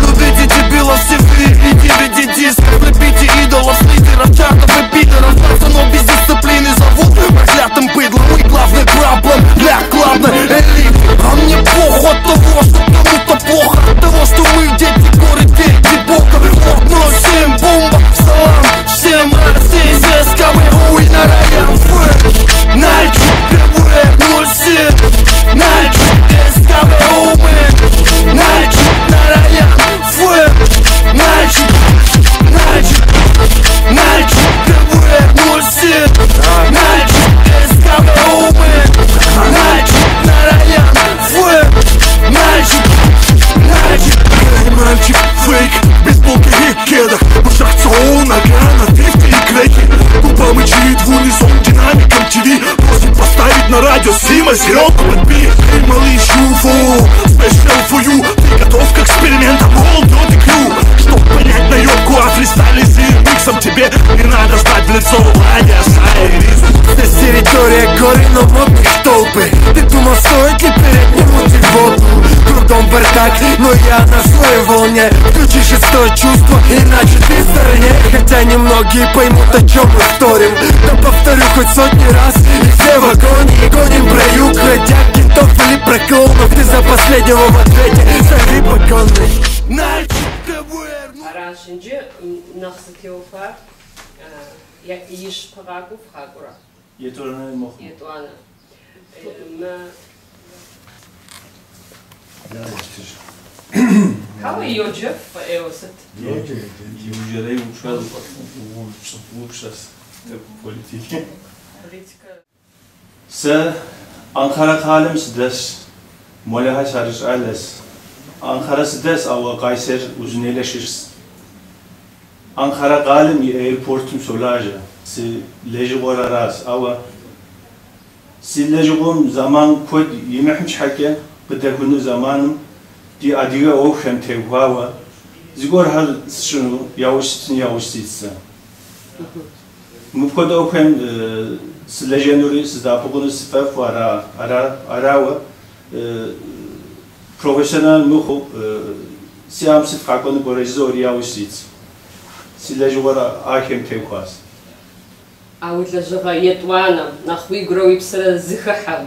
Любите дебилов CV и DVD-дисков, любите идолов, лидеров, чартов и пидоров. Пацанов без дисциплины зовут проклятым быдлом. И главный проблем для главной элиты. А мне похуй от того, что кому-то плохо, от того, что мы дети горы, дети бога. Вот 07 бомба, салам всем России, ЗСКВ, хуй на район Ф. Нальчик, КВ, 07, Нальчик, СКВ, Нальчик, на район Ф. Нальчик, Нальчик, Нальчик, КВ, 07, Нальчик, СКВ, Нальчик, на район Ф. Нальчик, Нальчик. Мальчик, фейк, бейсболки и кедах, в ушах ЦО, нога на 50 и креки. Тупо мычит в унисон динамиком ТВ. Просит поставить на радио Сима, селёдку подби. Эй, малыш, UFO, special for you. Ты готов к экспериментам, all dirty crew. Чтоб понять наёбку, а фристайле с миксом тебе не надо знать в лицо Владя-Сайрис. Здесь территория горы, но модных толпы. Ты думал, стоит ли перед ним мутить воду? Кругом бардак, но я на своей волне. Включи шестое чувство, иначе ты в стороне. Хотя немногие поймут, о чем мы спорим. Да повторю хоть сотни раз, и все в агонии. Гоним про юг, хотя китов или про клоунов. Ты за последнего в ответе, сорви поконный. Арашинджи нахсатеуфа иш парагу фрагура. Етуана мох. Етуана. How are you, Jeff? Южерей учал учас политики. С Анкара халим сдас моляха шариш алес. Анкара сдас ава Кайсер узунелеширс. Анкара халим аэропортум солажа. Си лежигора рас ава си лежигом zaman kod yemehmiş hake بدهونو زمانم دی ادیگه اوخم تهوا زیگور هر شنو یاوشتیسه مفکد اوخم سلجنوری سداپوگونو سفف ara profesyonel muxu siyam sifakonu gorejzor yavuştits silejora ahem tevkwas аулажыга етуана нахуи гроипсера зыхахам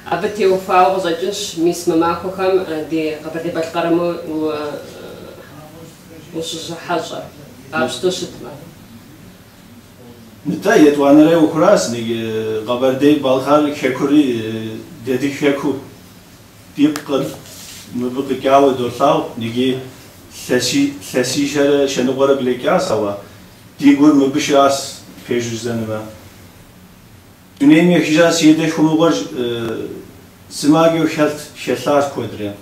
абатеуфао зачинш мисмамахухам ди габадебалкараму ушжахажа абштушитма Nita yetwanere ukuras nige gabardey balkhar khekuri dedi kheku dipqal mubqikaw dorsaw nige sesi shere shenogora blekyasawa digur mubishas pejuzanma Düneyim yakışas yedek kumugor simagio helt şelas kodre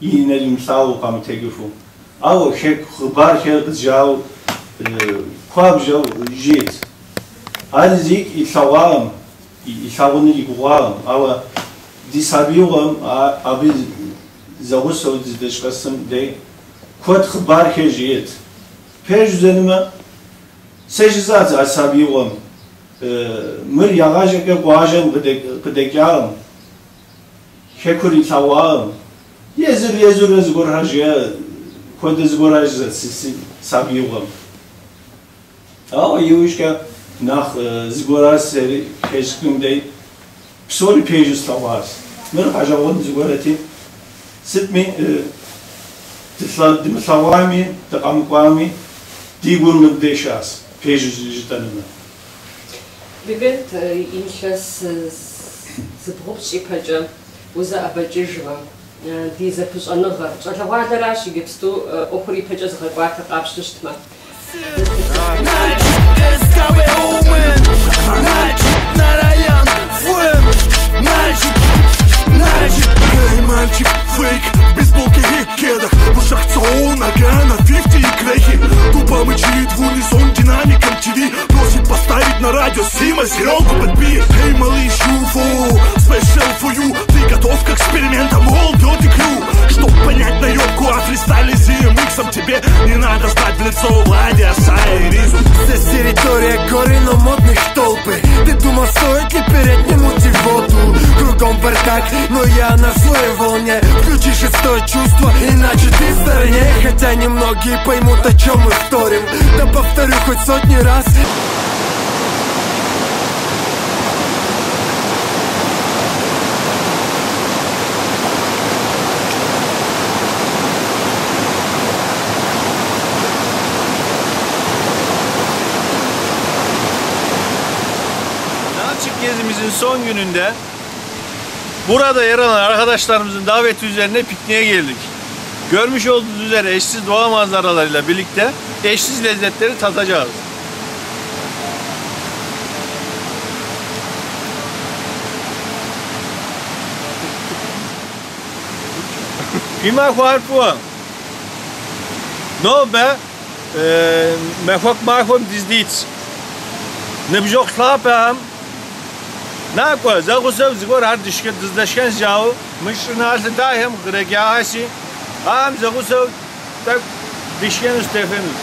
yine imsal komitegifu aw khek khbar khek jaw kwabjo jit Alzik isawam isawuni iguam awa disabiuam abi zaguso dizdeşkasım de kod khbar khejit pejzenime sejizat asabiuam mir yağaje ke guajem gdekam khekuri sawam yezur zgorhaje kod zgorhaj sisi sabiuam awa yushka nach zgoras keşkümde psori pejus tavas mir hajavon zgorati sitmi tiflavami taqamqami digun mudeshas pejus jitanına Бегет иншас зыбгъупщи пэкӏэ узэӏэбэкӏыжмэ ди зэпыщӏэныгъэр щӏалэгъуалэращ иджыпсту ӏуэхур ипэкӏэ зыгъэкӏуатэ къапщтыщтмэ. Мальчик, фейк, бейсболки и кедах, в ушах ЦО, нога на 50 и крехи. Тупо мычит в унисон динамиком ТВ. Просит поставить на радио Сима, селёдку подби. Эй, малыш, UFO, special for you. Ты готов к экспериментам, all dirty crew. Чтоб понять наёбку, а фристайле с миксом тебе тебе не надо стать в лицо Влади Асаи Ризу. Здесь территория горы, но модных толпы. Ты думал, стоит ли перед ним уйти в воду? Кругом бардак, но я на своей волне. Включи шестое чувство, иначе ты в стороне. Хотя немногие поймут, о чем мы спорим. Да повторю хоть сотни раз. Açık gezimizin son gününde burada yer alan arkadaşlarımızın daveti üzerine pikniğe geldik. Görmüş olduğunuz üzere eşsiz doğa manzaralarıyla birlikte eşsiz lezzetleri tadacağız. Prima quarto. No be, me fok mahom dizdit. Ne bijok slapam. Nakwa, zagusav zgor har dizdeşken jav. Mışrınaltı dahem gregahasi. Am zagusav tak dişken üstefemiz.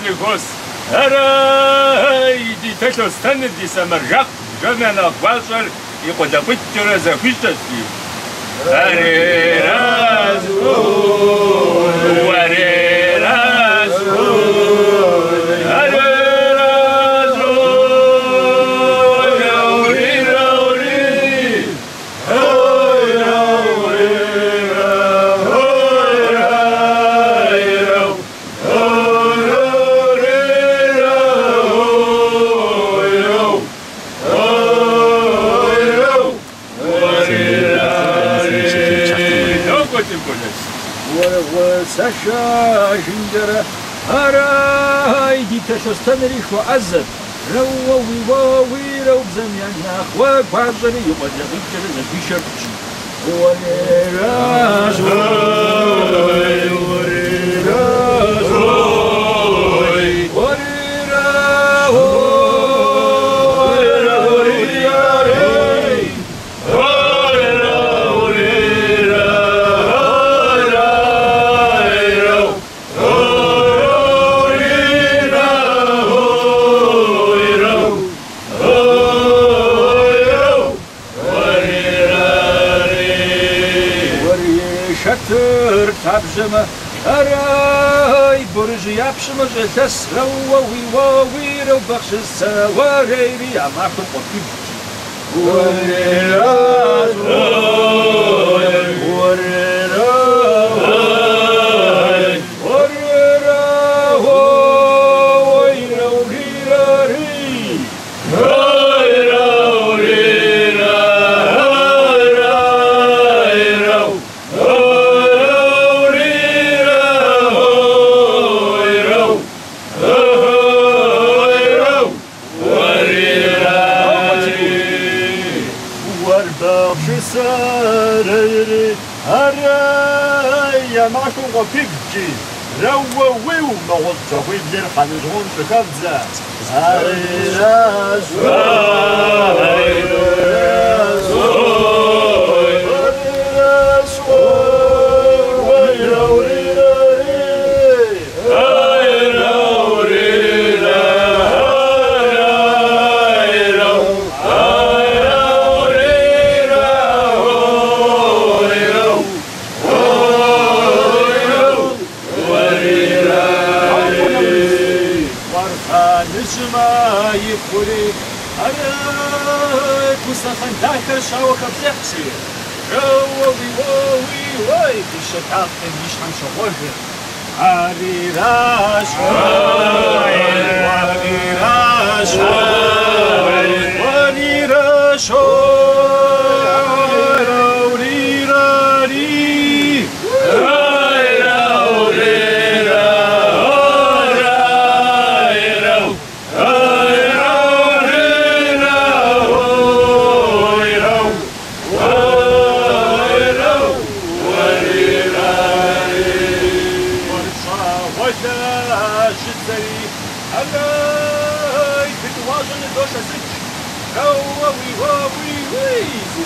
Zigos, Aray, di techo stanne di samarjak, jamena kwasal, iko da pitjora za fistaski. Are razgo, are razgo, are razgo, rauri, rauri, rauri, Sasha Jindara Aray di Tashostaneri for Azad Rawa we rob Zamyana Wa Quazari you but the picture is a bishop. Aray, Burji Yapshima, Jas, Rawa, we rob Baxis, Warari, Amako, Piggy, Rawa will not to with their hands on the Kabza. خوري أرد مستخن داخل شاوك بزحسي روي ووي وي بشتاق مش هنشغل هاري راش هاري راش هاري راش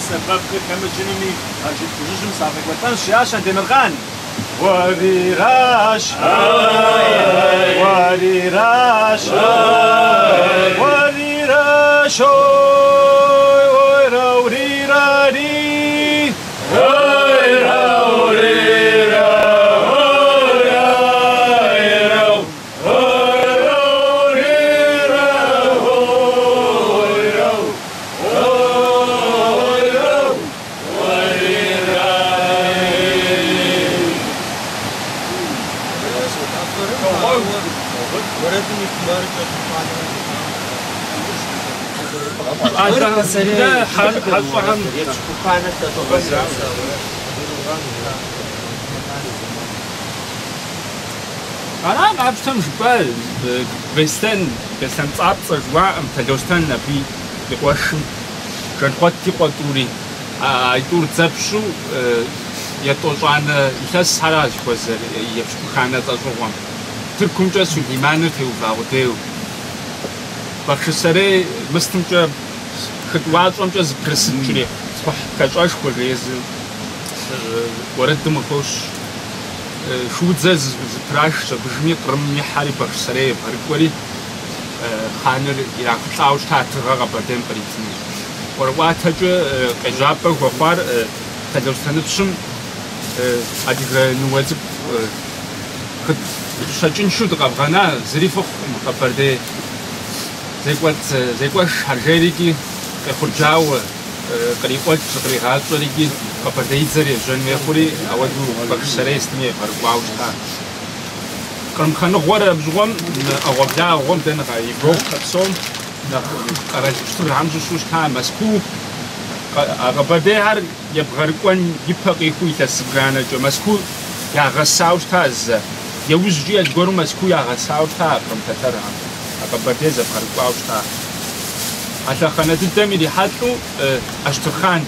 سبب كم جنوني أجد تجسم صافي وطن شياشة دمرغاني وادي راش وادي راش وادي راش وادي رادي لا حفهم أنا ما بفهمش بال بستان صعب صجوا تلوستان نبي بقوشم كان قطي قطوري يدور تبشو يتوجعنا يحس حراج وزر يبشو خانة تجوام تركم جسوا إيمانه تيوفاوديو بخشسري مستمجا خدوات ومجز برسنجري صح كجاش كوريز ورد مخوش شو زز براش بجمي قرمي حالي بخشسري باركوري خانر يراقطاوش تاتغا بدين بريتني وروا تجا قجابه وفار تدوستنبشم اديغ نوزب خد شجن شو دغبغنا زريفخ مقبردي زي قوش هرجيريكي خرجاو قريقوش قريقات وريكي قبردي زري جن ميخوري اودو بخشسري استمي برقواوش تا كرم خانو غورا بزغم اغوبدا غوم دن غايبو قبسوم قراج شتر همزو شوش تا مسكو قبردي هر يبغرقوان يبقي خوي تسبغانا جو مسكو يا غساوش تا از يوز جي اجبرو مسكو يا غساوش تا كرم تترها قبردي زبغرقواوش تا عشان خانة الدم اللي حطوا أشترخان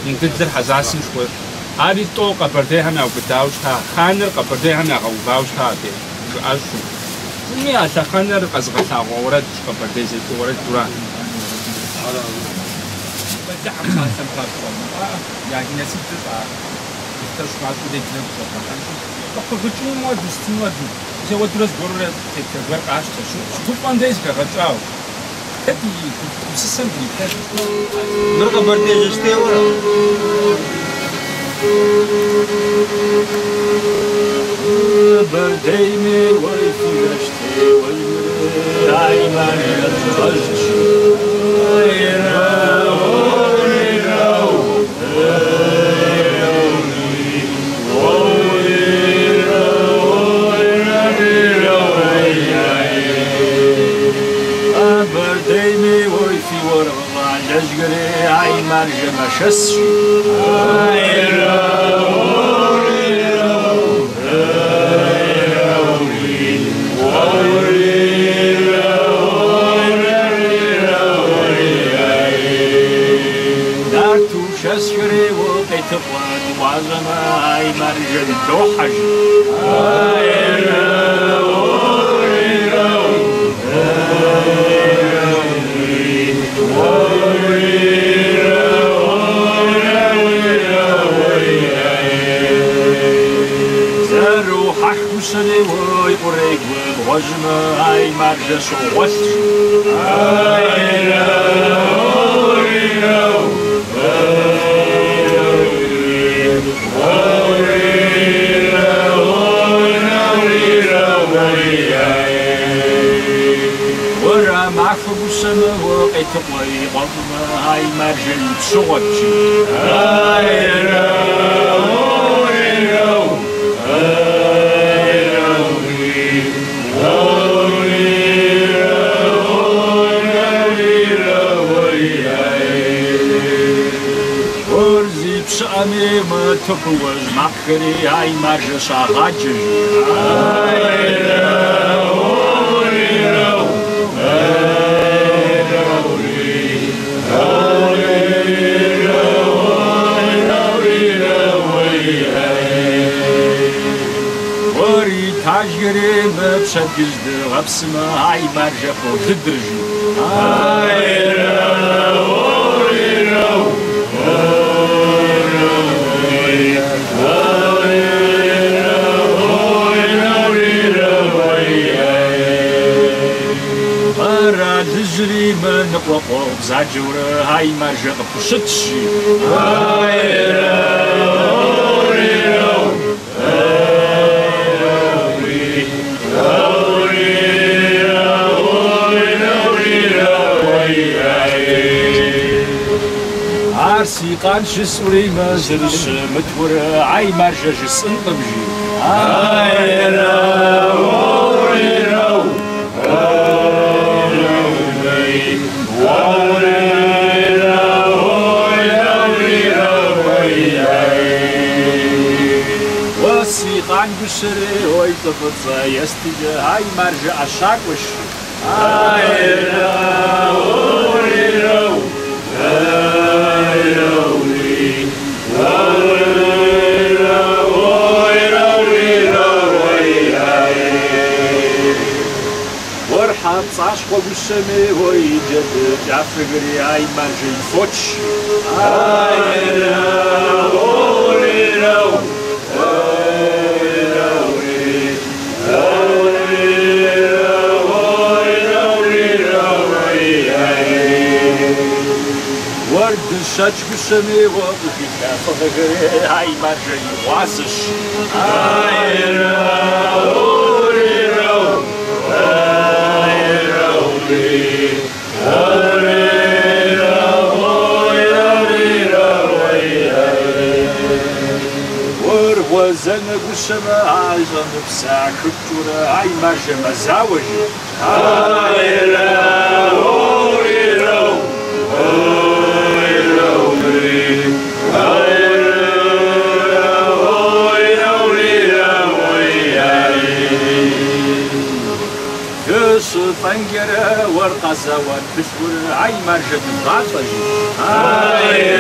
ينقدر حزاسي شوي هذه تو قبرديها أو بداوشها خانر قبرديها أو باوشها دي شو أشو مي عشان خانر قزغتها ورد قبردي زي ورد دوران بدي حمسة سمحة يعني نسيت تبع تشوف عدو كده بقى بتشوف ما دستين ودو زي ودرس برا تكبر عشرة شو بانديز كرجعوا مرقة بردي جشتي ورا بردي مي ويفي جشتي دايما يترجش جشجري عين مرجع مشس دارتو شسجري وقيت قوات وعظمة عين مرجع دوحج سني وي قريق وجمة هاي مرجس ووش ورا معفو هاي مرجل بصوتي ورزي بشأمي ما تقوز مخري هاي مرجل شاغاجي تاجري بشد جزد غبسما هاي مرجع فوق الدرجي هاي مرة تجري من قوقو بزاجورة هاي مرجع بشتشي هاي عرسي قان شسوري ما زرش متورة عاي مرجع جس انطبجي هاي وسيقان بشري هوي تفضل يستجى هاي مرجع الشاكوش هاي ورحب صاشقو بالسمي ويجد جعفري هاي مرجي فوتش هاي ورد الشاج بالسمي وقفي كافغري هاي مرجي واسش هاي وزنك السماء عايزة نفسها كبتورة هاي مرجع مزاوجي هاي فنجرة ورقة زوات بشور عاي مرجع الضعفجي هاي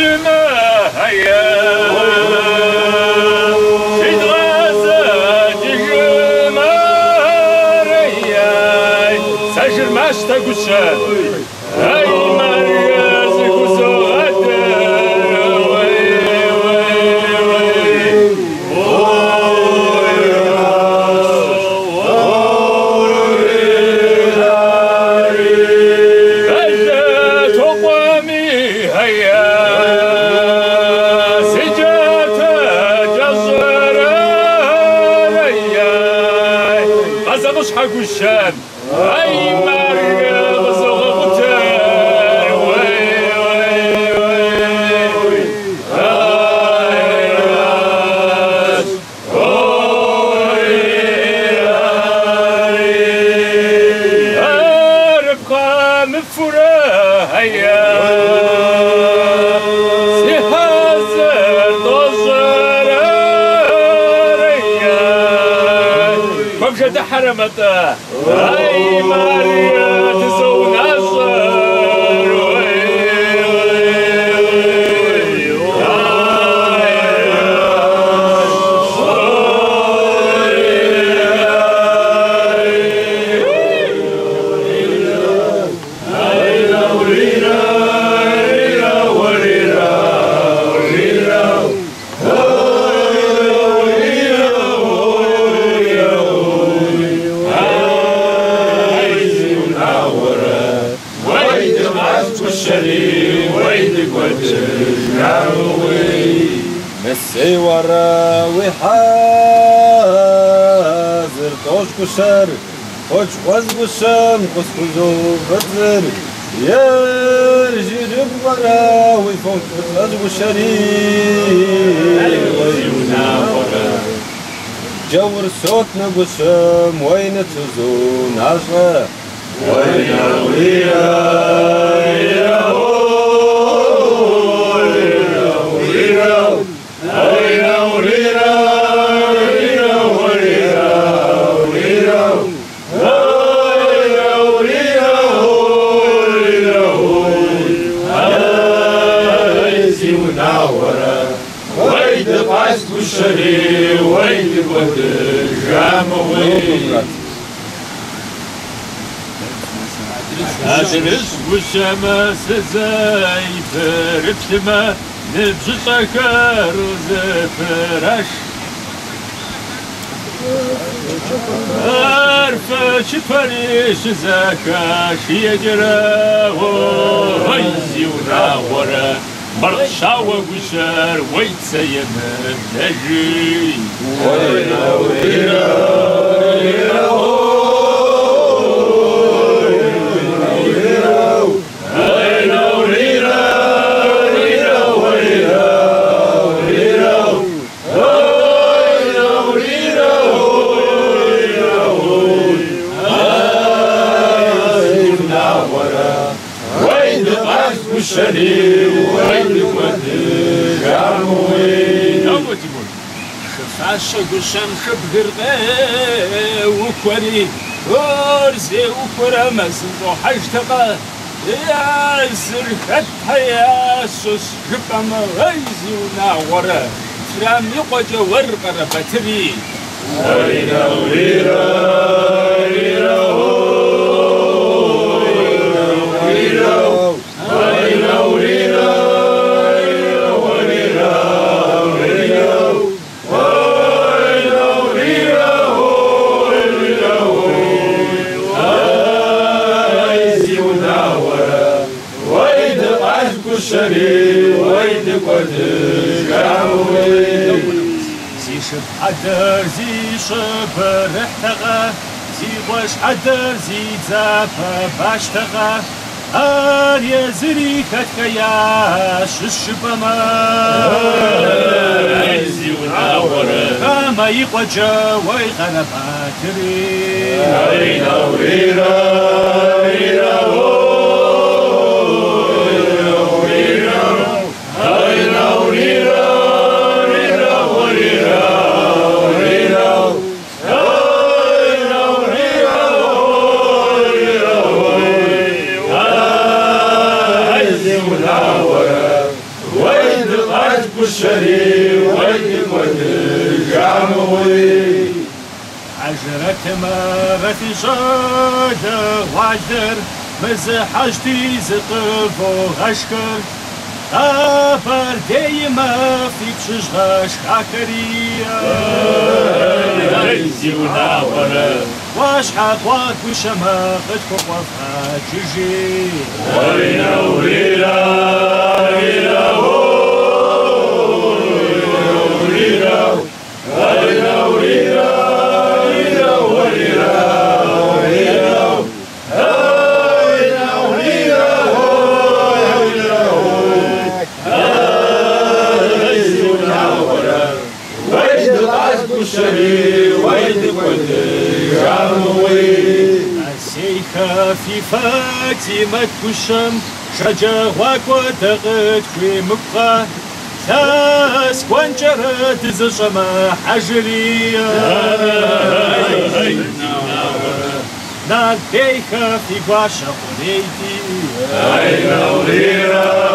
جما هيا سيد غازة جما رياي سجر ماشتا قشان هاي مرياز قزوات قشان اي مريم زغبتر وي اربقى مفورة هيا سيهازر دوزر ريان فمشة حرمته هاي ماريا تسوي نصر مسي ورا وحازر توش كشر خوش خوز بشم خوش خوزو بدر يرجي ورا ويفوت بتلاج بشري جور صوتنا بشم وين تزو ناشغة وين ويا الشري ويد الودر جاموي أدرس والشمس زي فربتما نبجي سكر زفرش عارفة شفريش زكاش يجرى وهيزي وناورة مرشاوة وشار ويتسيم النجي وينا وينا الشري وين ودي عموي نوتي بول خفاش قشم خبر وكوري ورزي وكرمز وحجتقى يا سرخت حيا سوس خبم غيزي وناورة فرام يقج ورقر بتري وينا وليرا الشري ويد قدر قاوي زي شب حدر زي شبر احتغى زي وش حدر زي زافة باشتغى يا زري كتكياش الشبما عزي وناورة كما يقوجا ويغنباتري عينا وريرا ريرا الشري ويد الشري ويد جاموي عجرك ما في صادة وعجر مزحجتي زقفو غشكر أفر ديما في تشغش حكرية ريزي وناورة واش حقوات وشما قد قوفها تجي ورينا ورينا ورينا ورينا ورينا ورينا في فاتمة كشم شجا وكوتغت في مقا تاس كوانجرت زشما حجرية ناديها في باشا قريتي أين وريرا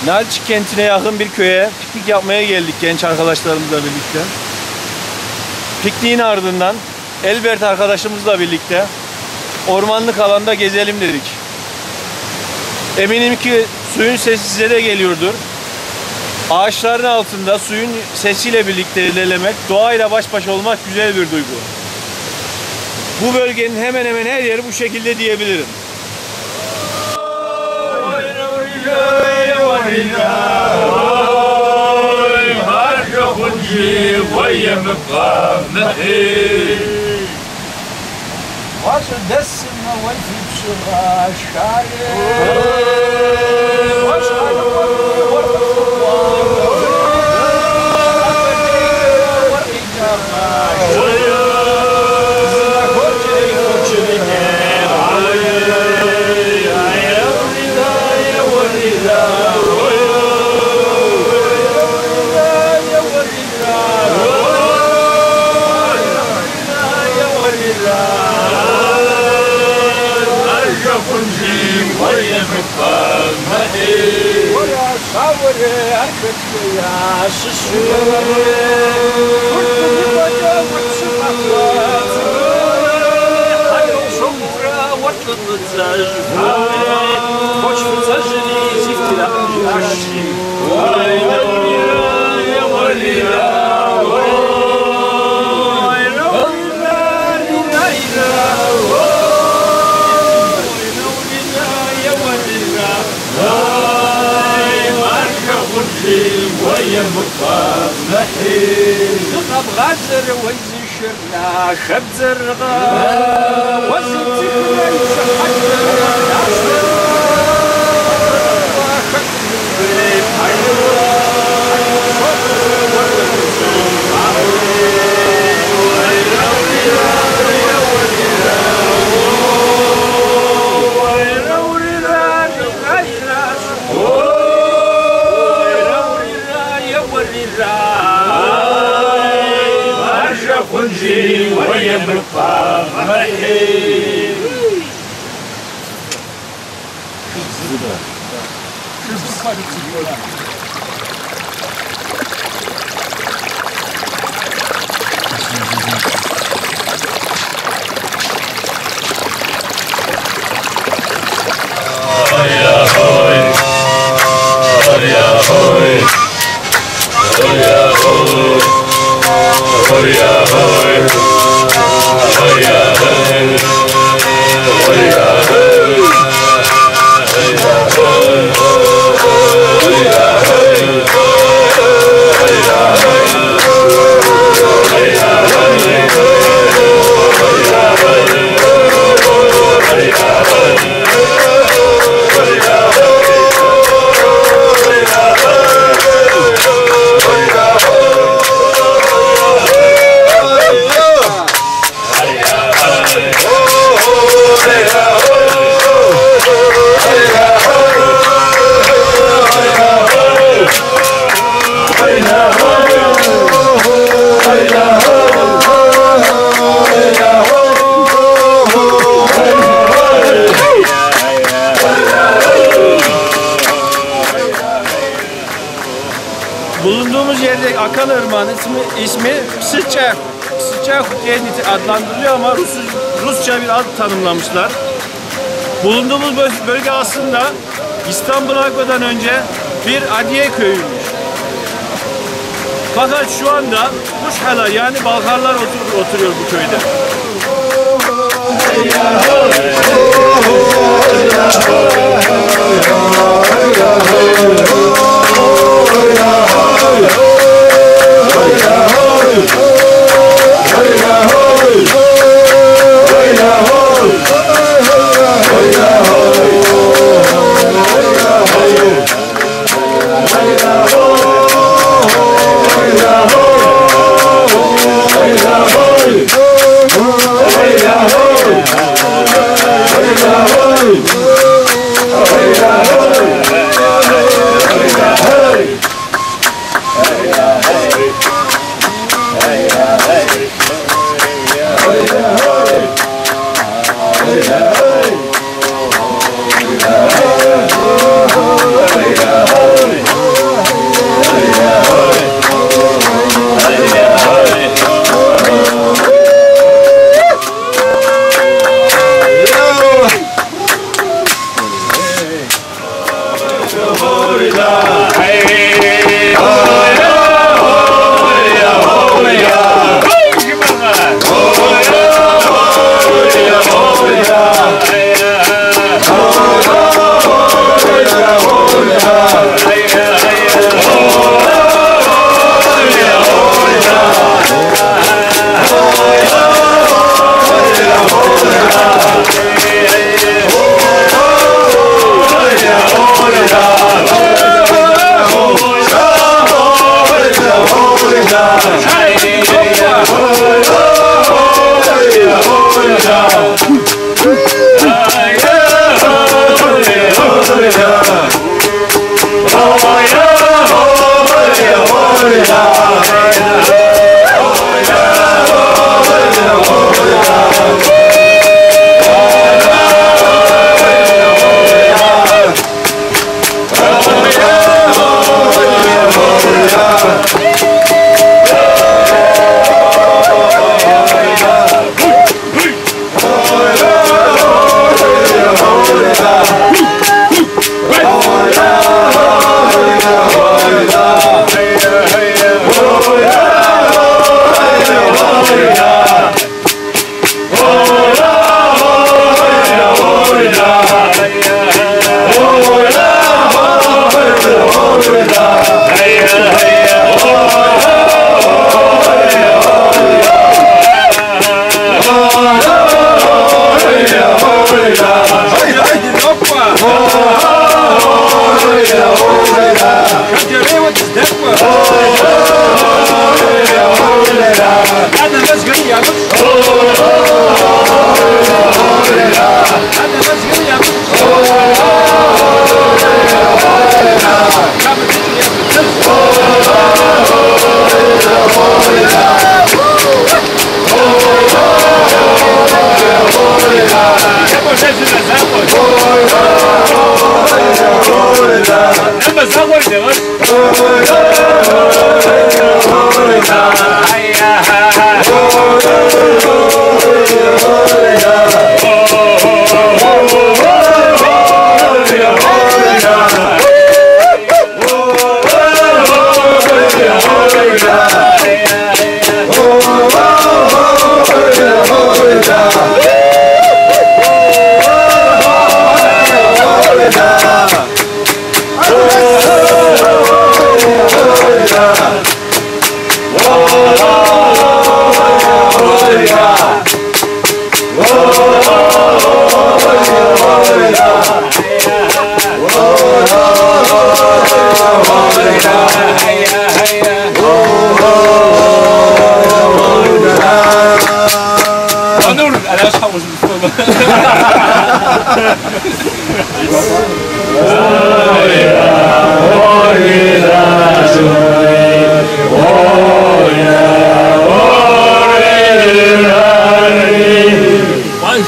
Nalçık kentine yakın bir köye piknik yapmaya geldik genç arkadaşlarımızla birlikte. Pikniğin ardından Elbert arkadaşımızla birlikte ormanlık alanda gezelim dedik. Eminim ki suyun sesi size de geliyordur. Ağaçların altında suyun sesiyle birlikte ilerlemek, doğayla baş başa olmak güzel bir duygu. Bu bölgenin hemen hemen her yeri bu şekilde diyebilirim. غزر وزشرنا خبزر وزت يمشي ويبقى مرحيب. Bulunduğumuz yerde akan ırmağın ismi Sıçak diye adlandırılıyor ama Rusça bir ad tanımlamışlar. Bulunduğumuz bölge aslında İstanbul'a akmadan önce bir Adiye köyüymüş. Fakat şu anda Kuşhala yani Balkarlar oturuyor bu köyde.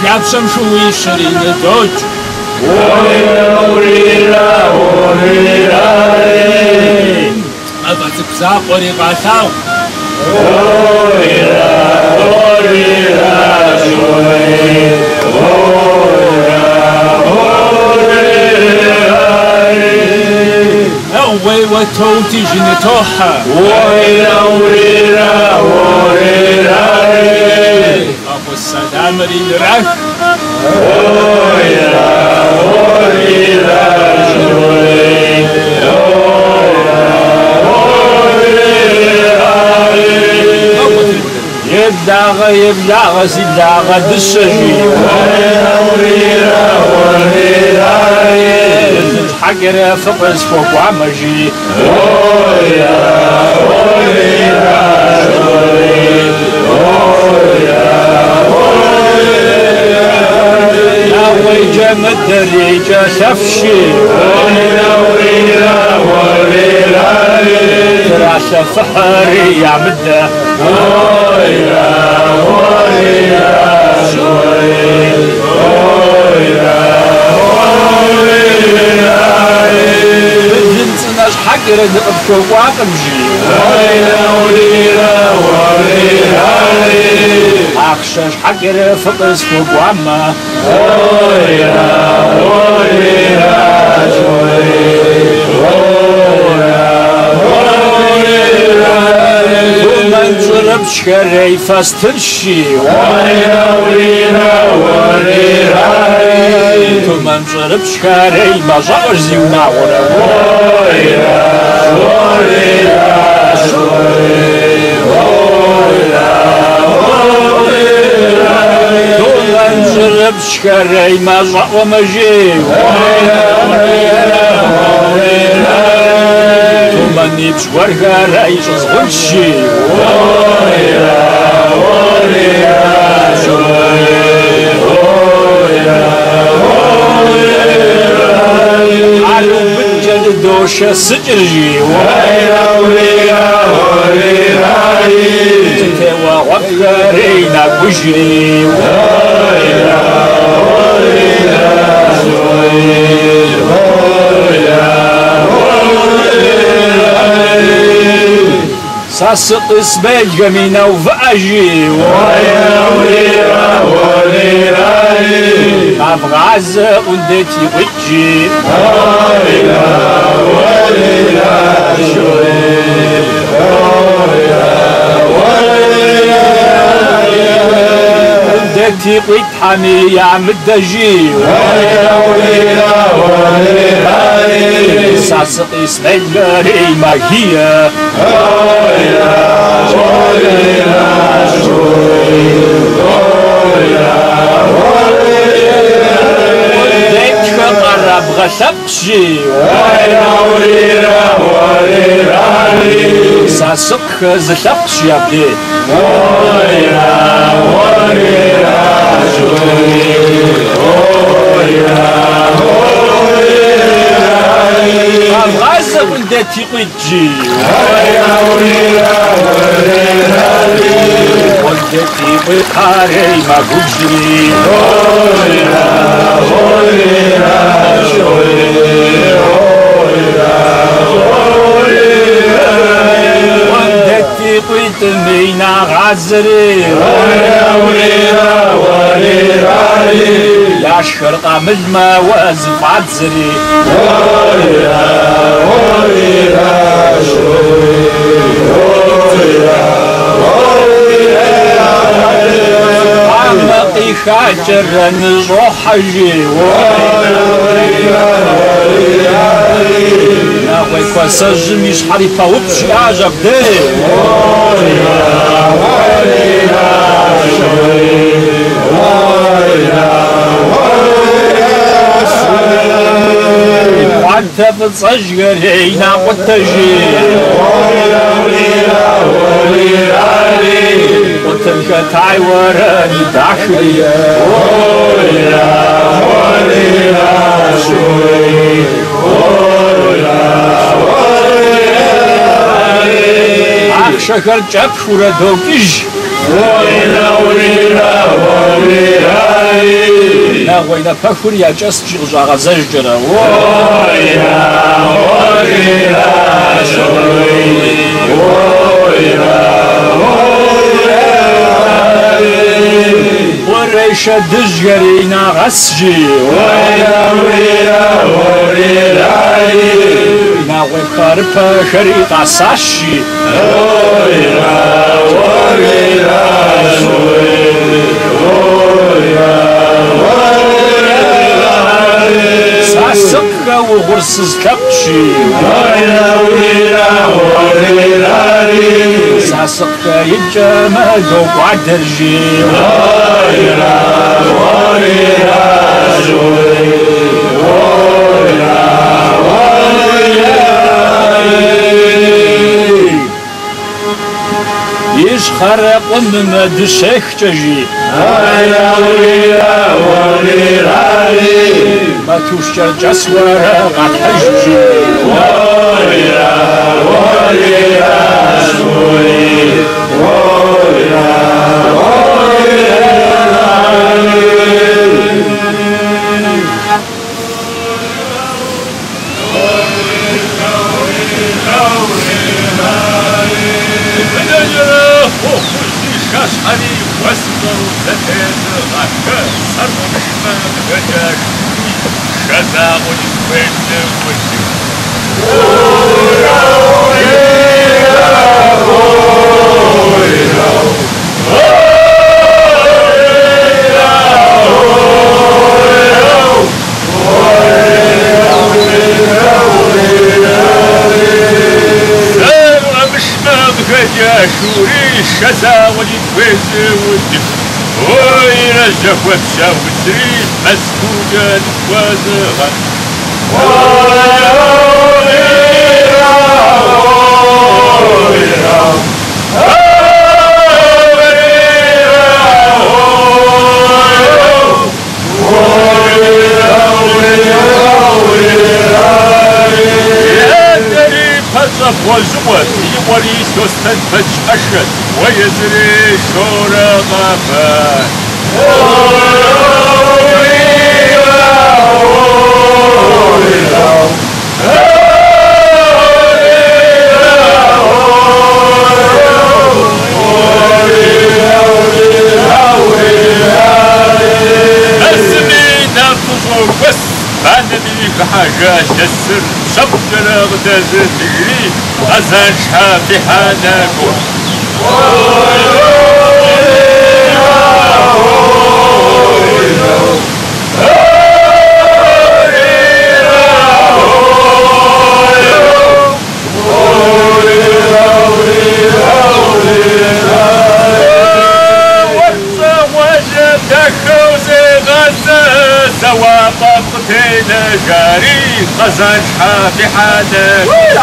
Yapsam şu işlerini tut. Abatık sağ kori kasav. أوي وتوتي جنتوحة. أبو السلام ريراك. يبدأ سيداغ الدسجي حقر فقس فوق عمجي ناوي جمد دريجة سفشي تراسة فحري يا مده بنتناش حقر نقبكو واقمجي أخشاش حقر فقس فوق وعما ومن ضرب شكري فاسترشي ومن ضرب شكري ما زغرزي ونعورا ومن ضرب شكري ما زغرزي مجي من يبشور غرايش زغلشي علو بنجل دوشة سجرجي تتوى وغرينا بجري ساسق اسباج جمينا وفاجي ابغى عزة ولدتي وجي ولدتي قيت حمي يا مدجي ساسق اسباج جري ما هي قرب غسبشي ساسق زلبشي يبدي غازة ولدتي قجي ولدتي بقاري ما بجري ولدتي قيت مينا غازري يا شرقة مجمع وازف عزري عمقي خاجر نروح حجي ناوي كواسج مش حريفة وبشي عجب دي وانت بتصجرينا وتجي وتلك تعورني داخلي شكر جاب شورا دوكيج لا وينا بكر يا جس جغ زجرا وريش دجرينا غسجي ناوي خربا شريطة ساشي ساسقا وغرسز كبشي ساسقا يجمع دوق عدرجي يشخرق من دشيخ جي ما توشر جسورة قد حجي شاشحني واسمر زتين غاكا صرف مشمال غجاش شزاغ ونفين وشي شوري الشزا واليتويز والدف ويرجف وفشا وتري مسكوكا وزغا والزوات يولي تستنتج أشد ويزري شورى غفان اسمي نفس وبس أنا بيك حاجات السر شبكنا غدازن تجري أزان شحافي حاناكم طاقتين جاري خزان شحافي حانك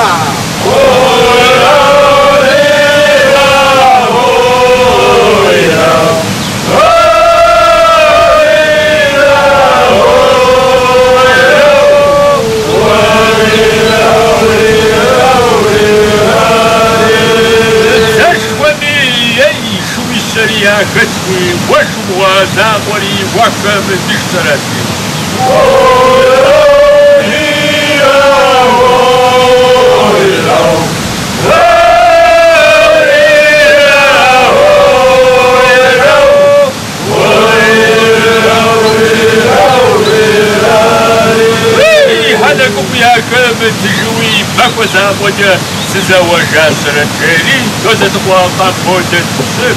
يا كتفي وشو وزاقري وكم تشترتي هذاكم يا كم تجوي ماكو زاقوجة سزوجة سرتيري توزت واقع فوتت سر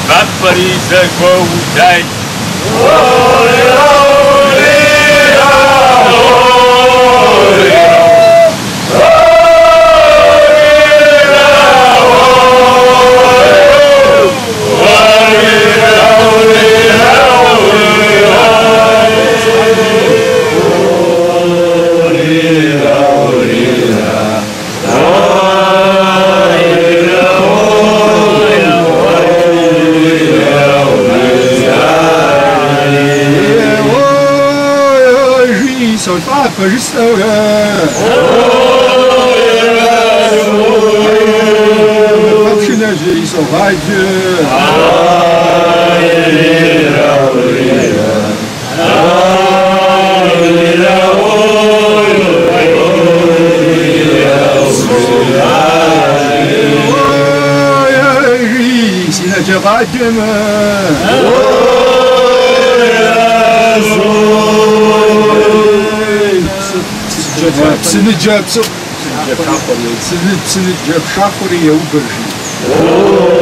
بابريزا كوتاي Oh Пожистовля. Община же и совадье. قدم سنجاب شاخوري يوبرجي